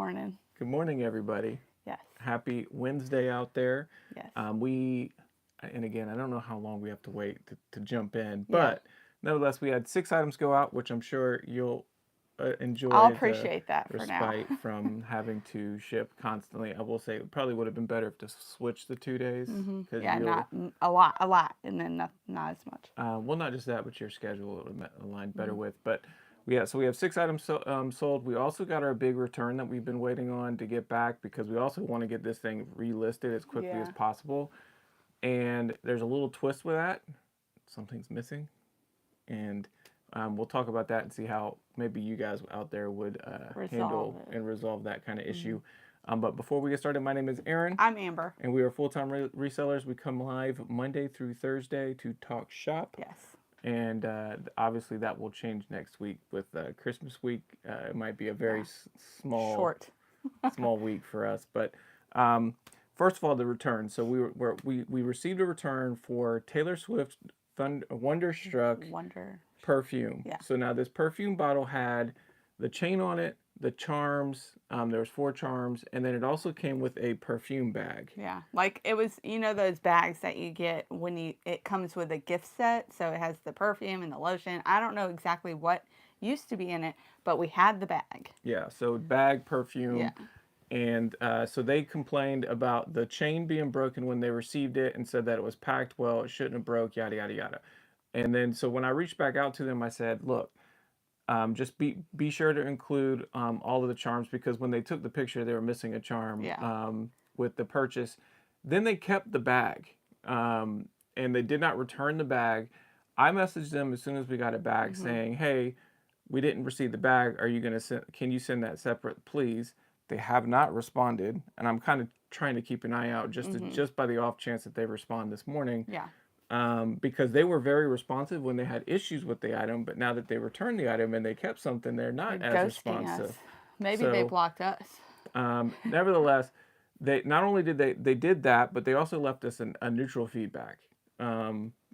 morning. Good morning, everybody. Yes. Happy Wednesday out there. Yes. And again, I don't know how long we have to wait to jump in, Yeah. but nevertheless, we had 6 items go out, which I'm sure you'll enjoy I'll the appreciate that for now. respite from having to ship constantly. I will say it probably would have been better if to switch the 2 days because Yeah, not a lot, and then not as much. well, not just that, but your schedule would align better with. But so we have 6 items sold. We also got our big return that we've been waiting on to get back because we also want to get this thing relisted as quickly as Yeah. possible. And there's a little twist with that. Something's missing, and we'll talk about that and see how maybe you guys out there would handle and resolve that kind of issue. But before we get started, my name is Aaron. I'm Amber. And we are full-time resellers. We come live Monday through Thursday to talk shop. Yes. And obviously that will change next week with Christmas week. It might be a very Short. small week for us. But first of all, the return. So we received a return for Taylor Swift Wonderstruck perfume. Yeah. So now this perfume bottle had the chain on it, the charms. There was 4 charms, and then it also came with a perfume bag. Yeah, like it was, those bags that you get when it comes with a gift set. So it has the perfume and the lotion. I don't know exactly what used to be in it, but we had the bag. Yeah, so bag, perfume. Yeah. And so they complained about the chain being broken when they received it and said that it was packed well, it shouldn't have broke, yada, yada, yada. And then so when I reached back out to them, I said, look, just be sure to include all of the charms because when they took the picture, they were missing a charm with the purchase. Then they kept the bag and they did not return the bag. I messaged them as soon as we got it back saying, hey, we didn't receive the bag. Are you going to can you send that separate, please? They have not responded. And I'm kind of trying to keep an eye out just by the off chance that they respond this morning. Yeah. Because they were very responsive when they had issues with the item, but now that they returned the item and they kept something, they're not as responsive. Us. Maybe they blocked us. Nevertheless, they not only did they did that, but they also left us a neutral feedback,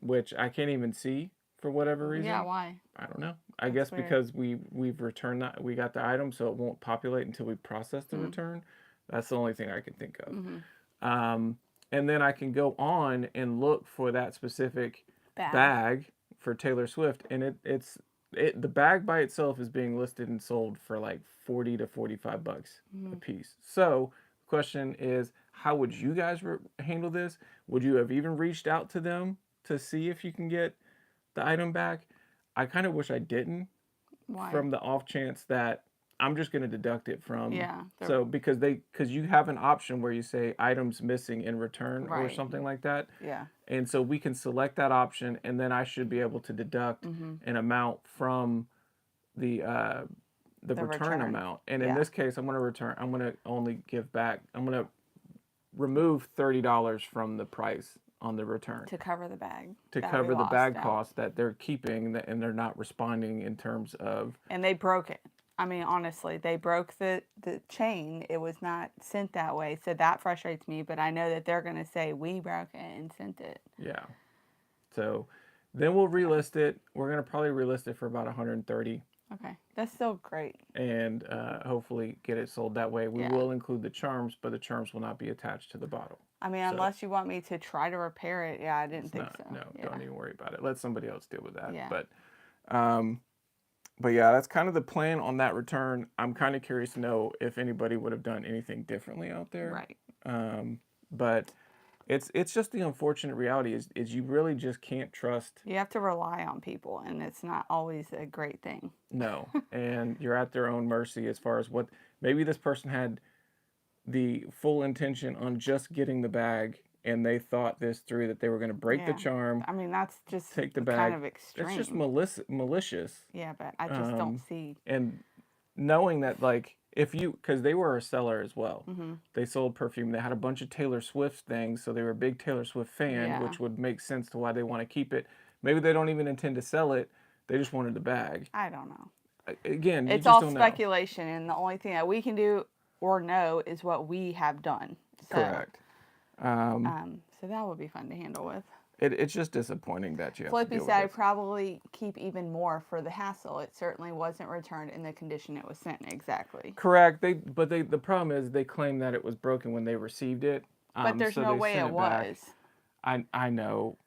which I can't even see for whatever reason. Yeah, why? I don't know. I guess weird. Because we've returned that we got the item, so it won't populate until we process the return. That's the only thing I can think of. And then I can go on and look for that specific bag for Taylor Swift, and the bag by itself is being listed and sold for like $40 to $45 a piece. So the question is, how would you guys handle this? Would you have even reached out to them to see if you can get the item back? I kind of wish I didn't. Why? From the off chance that I'm just going to deduct it from. So because you have an option where you say items missing in return or something like that. Yeah. And so we can select that option, and then I should be able to deduct an amount from the return amount. And in this case, I'm going to only give back. I'm going to remove $30 from the price on the return to cover the bag. To cover the bag cost that they're keeping and they're not responding in terms of. And they broke it. I mean, honestly, they broke the chain. It was not sent that way. So that frustrates me, but I know that they're going to say, we broke it and sent it. Yeah. So then we'll relist it. We're going to probably relist it for about $130. Okay. That's still great. And hopefully get it sold that way. We will include the charms, but the charms will not be attached to the bottle. I mean, unless you want me to try to repair it. Yeah, I didn't think so. No, don't even worry about it. Let somebody else deal with that. Yeah. But yeah, that's kind of the plan on that return. I'm kind of curious to know if anybody would have done anything differently out there. Right. But it's just the unfortunate reality is you really just can't trust. You have to rely on people, and it's not always a great thing. No, and you're at their own mercy as far as what maybe this person had the full intention on just getting the bag. And they thought this through, that they were going to break the charm. I mean, that's just take the bag. Kind of extreme. It's just malicious. Yeah, but I just don't see. And knowing that, like, because they were a seller as well. They sold perfume. They had a bunch of Taylor Swift things, so they were a big Taylor Swift fan, which would make sense to why they want to keep it. Maybe they don't even intend to sell it. They just wanted the bag. I don't know. Again, it's all speculation, and the only thing that we can do or know is what we have done. So. Correct. So that would be fun to handle with. It's just disappointing that you have to Flippy deal said I'd with this. probably keep even more for the hassle. It certainly wasn't returned in the condition it was sent in. Exactly. Correct. The problem is they claim that it was broken when they received it. But there's So no they way sent it it back. was. I know.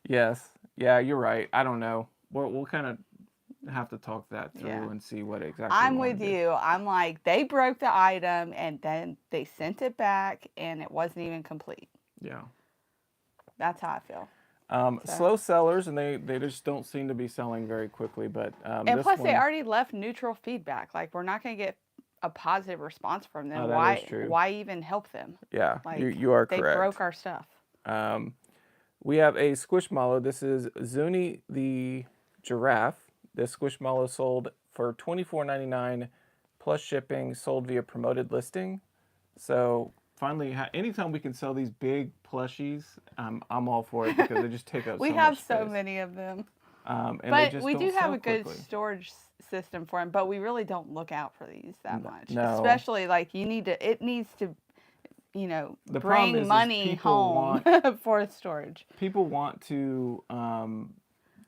Yes. Yeah, you're right. I don't know. We'll kind of have to talk that through Yeah. and see what exactly I'm we wanna with do. you. I'm like, they broke the item and then they sent it back and it wasn't even complete. Yeah. That's how I feel. So. Slow sellers, and they just don't seem to be selling very quickly. But And this plus, they one, already left neutral feedback. Like, we're not going to get a positive response from them. that is true. Why even help them? Yeah, Like, you are they correct. broke our stuff. We have a Squishmallow. This is Zuni the giraffe. This Squishmallow sold for $24.99 plus shipping, sold via promoted listing. So finally, anytime we can sell these big plushies, I'm all for it because they just take up We so have much so space. many of them. And they But just we don't do have sell a good quickly. storage system for them, but we really don't look out for these that much. No. Especially, like, it needs to, The problem bring is money people home for storage. People want to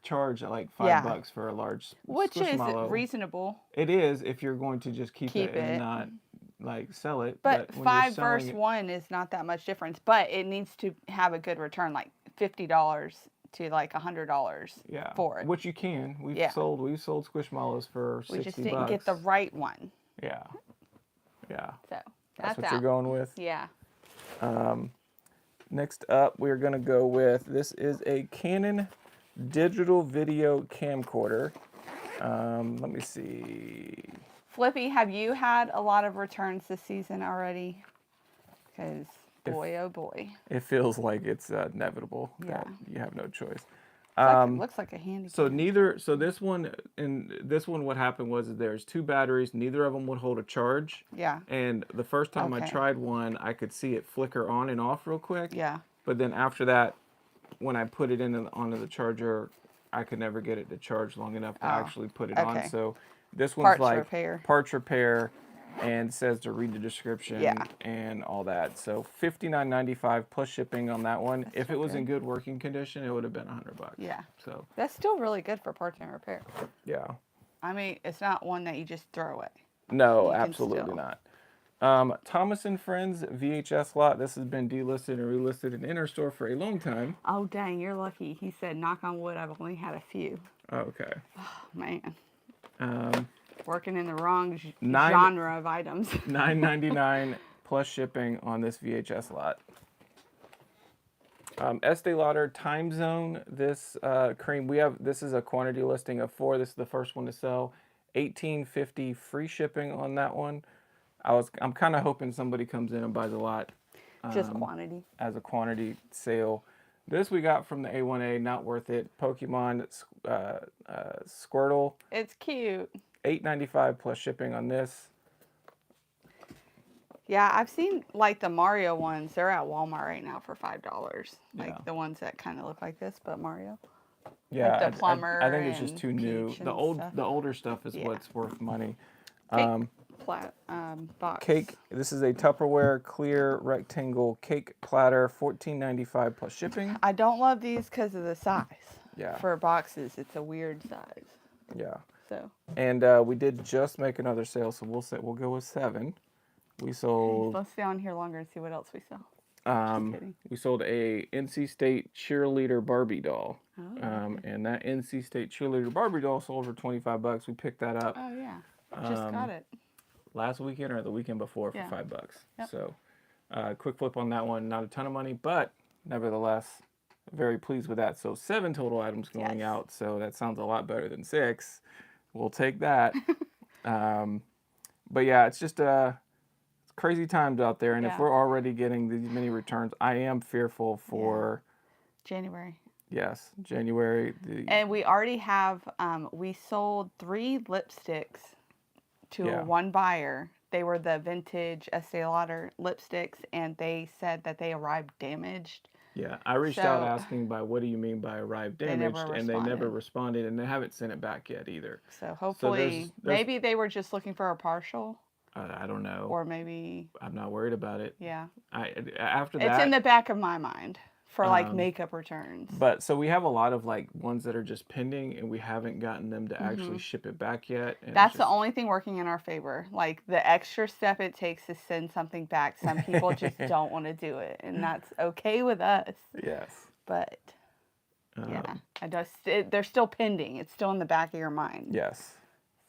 charge like Yeah. $5 for a large Which is Squishmallow. reasonable. It is if you're going to just keep it and it. not like sell it. But when you're 5 selling versus it, 1 is not that much difference. But it needs to have a good return, like $50 to like $100 yeah, for it. which you can. We've Yeah. sold Squishmallows for $60. We just didn't get the right one. Yeah, yeah. So That's what out. you're going with. Yeah. Next up, we're gonna go with this is a Canon digital video camcorder. Let me see. Flippy, have you had a lot of returns this season already? Because boy, oh boy. It feels like it's inevitable that Yeah. you have no choice. It looks like a handy. So this one, what happened was there's 2 batteries, neither of them would hold a charge. Yeah. And the first time I Okay. tried one, I could see it flicker on and off real quick. Yeah. But then after that, when I put it onto the charger, I could never get it to charge long enough to actually put it on. okay. So this one's Parts repair. parts repair, and says to read the description Yeah. and all that. So $59.95 plus shipping on that one. If it was in good. good working condition, it would have been $100. Yeah. So That's still really good for parts and repair. yeah. I mean, it's not one that you just throw away. No, You can absolutely still- not. Thomas and Friends VHS lot. This has been delisted and relisted in our store for a long time. Oh, dang, you're lucky. He said, knock on wood, I've only had a few. Oh, okay. Oh, man. Um, Working in the wrong Nine- genre of items. $9.99 plus shipping on this VHS lot. Estee Lauder Time Zone. This cream this is a quantity listing of 4. This is the first one to sell. $18.50 free shipping on that one. I'm kind of hoping somebody comes in and buys a lot. Just quantity. As a quantity sale. This we got from the A1A, not worth it. Pokemon Squirtle, It's cute. $8.95 plus shipping on this. Yeah, I've seen like the Mario ones. They're at Walmart right now for $5. Like Yeah. the ones that kind of look like this, but Mario. Yeah, the plumber I think it's just and too new. Peach The and stuff. older stuff is Yeah. what's worth money. Cake box. Cake. This is a Tupperware clear rectangle cake platter, $14.95 plus shipping. I don't love these because of the size. Yeah. For boxes, it's a weird size. Yeah. So. And we did just make another sale, so we'll go with 7. We sold Let's stay on here longer and see what else we sell. kidding. we sold a NC State cheerleader Barbie doll. Oh, And that NC State cheerleader Barbie doll sold for $25. We picked that up Oh yeah. Just got it. last weekend or the weekend before for Yeah. $5. Yep. So, quick flip on that one. Not a ton of money, but nevertheless, very pleased with that. So 7 total items going Yes. out. So that sounds a lot better than 6. We'll take that. But yeah, it's just it's crazy times out there, and if Yeah. we're already getting these many returns, I am fearful for January. yes, January. And we already have, we sold 3 lipsticks to Yeah. one buyer. They were the vintage Estee Lauder lipsticks, and they said that they arrived damaged. Yeah, I reached out So- asking by what do you mean by arrived They never damaged, and they never responded, and they haven't sent it back yet either. So hopefully, there's- maybe they were just looking for a partial, I don't know. or maybe, I'm not worried about it. yeah. After It's that, in the back of my mind for like makeup returns. But so we have a lot of like ones that are just pending, and we haven't gotten them to actually ship it back yet. And That's the only thing working in our favor. Like the extra step it takes to send something back. Some people just don't want to do it, and that's okay with us. Yes. But yeah, they're still pending. It's still in the back of your mind. Yes.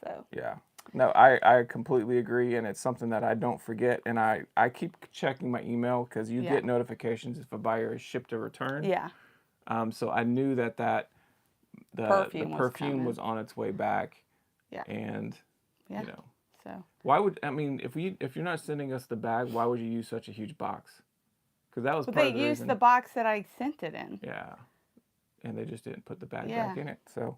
So yeah. No, I completely agree, and it's something that I don't forget, and I keep checking my email because you get notifications if a buyer has shipped a return. Yeah. So I knew that the perfume was on its way back. Yeah. And Yeah. you know, so why would if you're not sending us the bag, why would you use such a huge box? Because that was but part they of the used reason. the box that I sent it in. Yeah. And they just didn't put the bag back in it. So,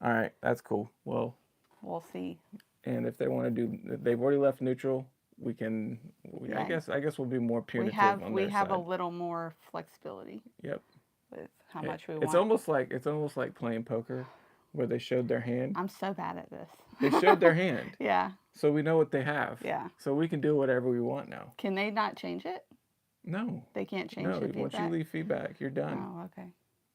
all right, that's cool. Well, we'll see. And if they want to do, they've already left neutral. We can. I guess we'll be more punitive on their side. We have a little more flexibility. Yep. With how much we want. It's almost like playing poker, where they showed their hand. I'm so bad at this. They showed their hand. Yeah. So we know what they have. Yeah. So we can do whatever we want now. Can they not change it? No. They can't change the feedback? Once you leave feedback, you're done. Oh, okay.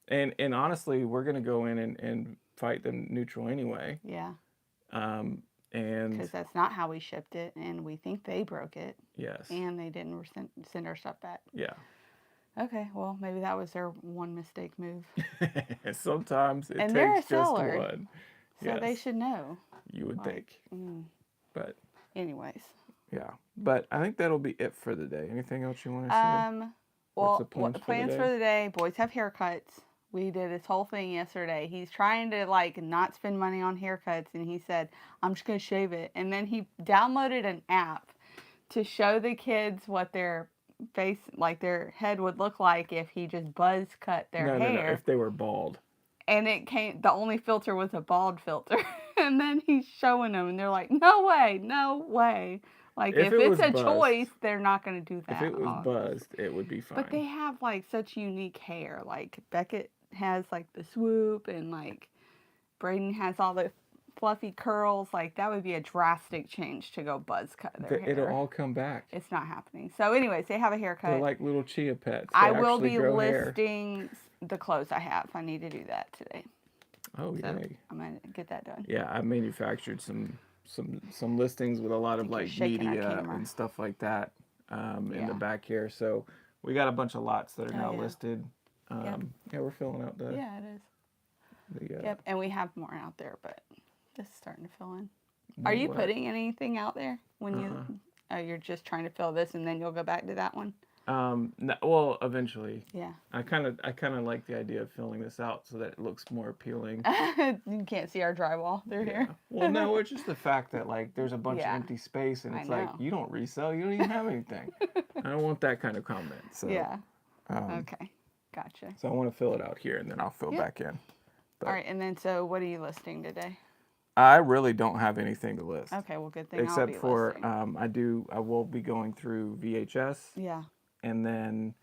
And honestly, we're gonna go in and fight them neutral anyway. Yeah. And because that's not how we shipped it, and we think they broke it. Yes. And they didn't send our stuff back. Yeah. Okay, well, maybe that was their one mistake move. Sometimes it and takes they're a just seller, one. So they should know. You would think. But anyways. Yeah. But I think that'll be it for the day. Anything else you want to say? Well, plans for the day? Boys have haircuts. We did this whole thing yesterday. He's trying to like not spend money on haircuts, and he said, "I'm just gonna shave it." And then he downloaded an app to show the kids what their face, like their head, would look like if he just buzz cut their hair. No, if they were bald. And the only filter was a bald filter. And then he's showing them, and they're like, "No way, no way." Like, if it's a choice, they're not going to do that. If it was buzzed, it would be fine. But they have, like, such unique hair. Like, Beckett has, like, the swoop, and, like, Braden has all the fluffy curls. Like, that would be a drastic change to go buzz cut their hair. It'll all come back. It's not happening. So, anyways, they have a haircut. They're like little chia pets. I will be listing the clothes I have. I need to do that today. Oh, so yay. I'm going to get that done. Yeah, I manufactured some listings with a lot of like media and stuff like that in the back here. So we got a bunch of lots that are now listed. Yeah, we're filling out the. Yeah, it is. Yep, and we have more out there, but this is starting to fill in. Are you putting anything out there when you? Oh, you're just trying to fill this, and then you'll go back to that one. No, well, eventually. Yeah. I kind of like the idea of filling this out so that it looks more appealing. You can't see our drywall through here. Well, no, it's just the fact that like there's a bunch of empty space, and it's like you don't resell, you don't even have anything. I don't want that kind of comment. So yeah. Okay, gotcha. So I want to fill it out here, and then I'll fill back in. But, all right, and then so what are you listing today? I really don't have anything to list. Okay, well, good thing. Except for I will be going through VHS. Yeah. And then,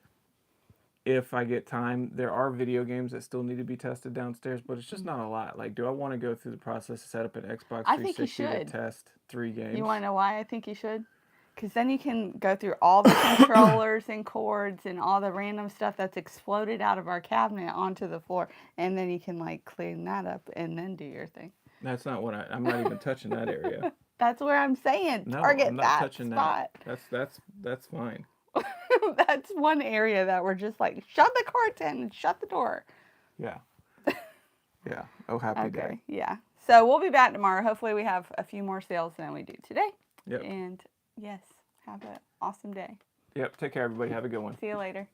if I get time, there are video games that still need to be tested downstairs, but it's just not a lot. Like, do I want to go through the process to set up an Xbox 360 to test 3 games? You want to know why I think you should? Because then you can go through all the controllers and cords and all the random stuff that's exploded out of our cabinet onto the floor, and then you can like clean that up and then do your thing. That's not what I'm not even touching that area. That's where I'm saying target I'm not that touching spot. That's fine. That's one area that we're just like, shut the curtain and shut the door. Yeah. Yeah. Oh, happy day. Yeah. So we'll be back tomorrow. Hopefully we have a few more sales than we do today. Yep. And yes, have an awesome day. Yep. Take care, everybody. Have a good one. See you later.